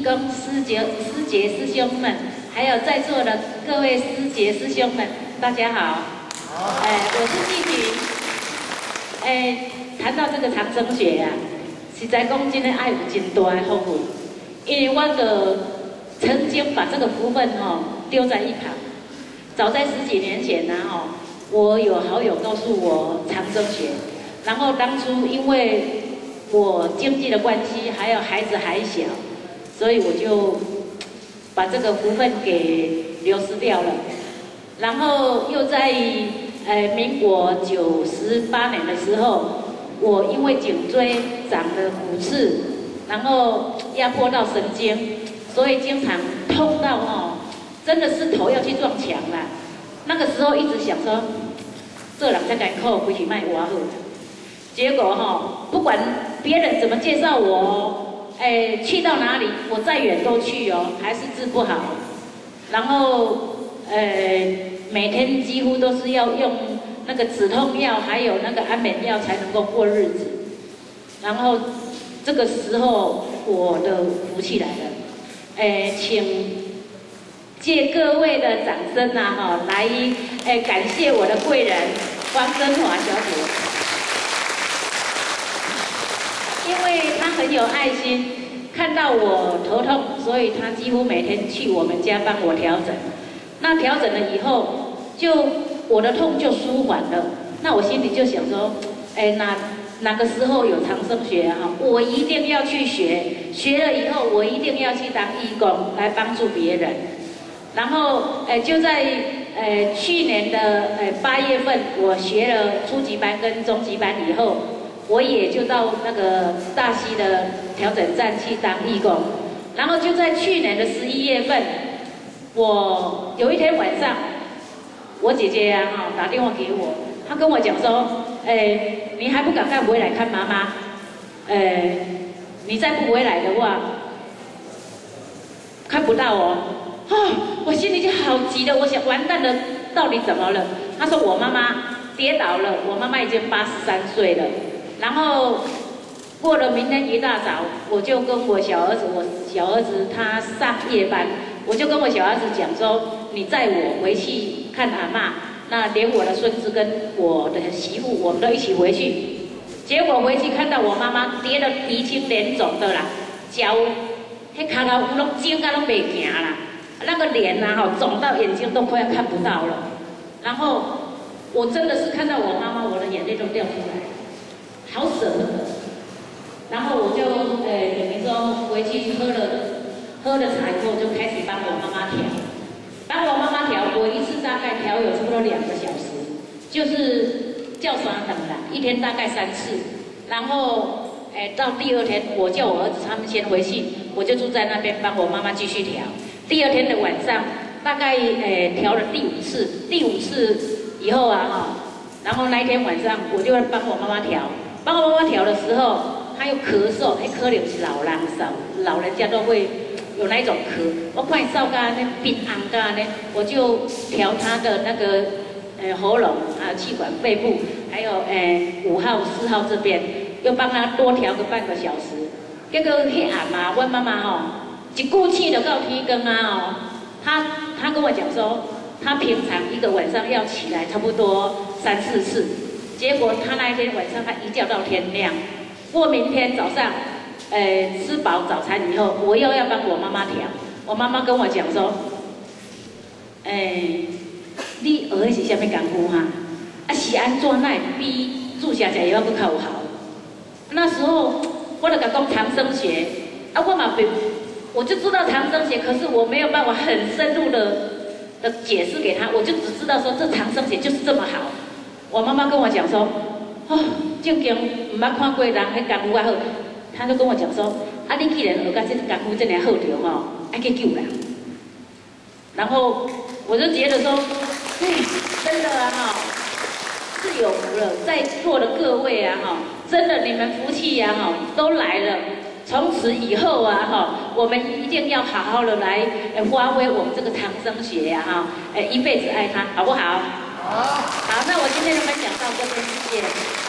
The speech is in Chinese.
义工师姐师兄们，还有在座的各位师姐师兄们，大家好。我是季婷。谈到这个长生学啊，实在讲真的爱有真大的福分，因为我曾经把这个福分丢在一旁。早在10几年前呢我有好友告诉我长生学，然后当初因为我经济的关系，还有孩子还小，所以我就把这个福分给流失掉了。然后又在民国98年的时候，我因为颈椎长了骨刺，然后压迫到神经，所以经常痛到真的是头要去撞墙啦。那个时候一直想说，这人才艰苦，回去卖活好。结果不管别人怎么介绍我去到哪里，我再远都去还是治不好。然后每天几乎都是要用那个止痛药，还有那个安眠药才能够过日子。然后这个时候我的福气来了，请借各位的掌声来感谢我的贵人汪珍华小姐。因为他很有爱心，看到我头痛，所以他几乎每天去我们家帮我调整。那调整了以后，我的痛就舒缓了。那我心里就想说，哪个时候有长生学我一定要去学，学了以后我一定要去当义工来帮助别人。然后就在去年的8月份，我学了初级班跟中级班以后。我也就到那个大溪的调整站去当义工，然后就在去年的11月份，我有一天晚上，我姐姐打电话给我，她跟我讲说，你还不赶快回来看妈妈，你再不回来的话，看不到我心里就好急的，我想完蛋了，到底怎么了？她说我妈妈跌倒了，我妈妈已经83岁了。然后过了明天一大早，我就跟我小儿子他上夜班，我就跟我小儿子讲说，你载我回去看阿嬷，那连我的孙子跟我的媳妇，我们都一起回去。结果回去看到我妈妈跌得鼻青脸肿的啦，脚那脚头拢肿到拢袂行啦，那个脸肿到眼睛都快要看不到了。然后我真的是看到我妈妈，我的眼泪都掉出来。好舍不得，然后我就等于说回去喝了茶以后，就开始帮我妈妈调，我一次大概调有差不多2个小时，就是叫双等啦，一天大概3次，然后到第2天，我叫我儿子他们先回去，我就住在那边帮我妈妈继续调。第2天的晚上，大概调了第5次以后然后那一天晚上我就帮我妈妈调。帮我妈妈调的时候，她又咳嗽，可能是老人家都会有那一种咳。我看烧干那冰昂干呢，我就调她的那个喉咙气管、肺部，还有5号、4号这边，又帮她多调个半个小时。结果迄暗我妈妈一股气就到天光她跟我讲说，她平常一个晚上要起来差不多3、4次。结果他那一天晚上，他一觉到天亮。过明天早上，吃饱早餐以后，我又要帮我妈妈调。我妈妈跟我讲说，你学的是啥物功夫是安怎那会比注射食药佫较有效？那时候我就甲讲长生学，我就知道长生学，可是我没有办法很深入的解释给他，我就只知道说这长生学就是这么好。我妈妈跟我讲说，正经唔捌看过人迄功夫好，她就跟我讲说，你既然学到这个功夫这么好着爱去救人。然后我就觉得说，真的是有福了，在座的各位真的你们福气都来了。从此以后我们一定要好好的来发挥我们这个长生学一辈子爱它，好不好？好，那我今天的分享到这边，谢谢。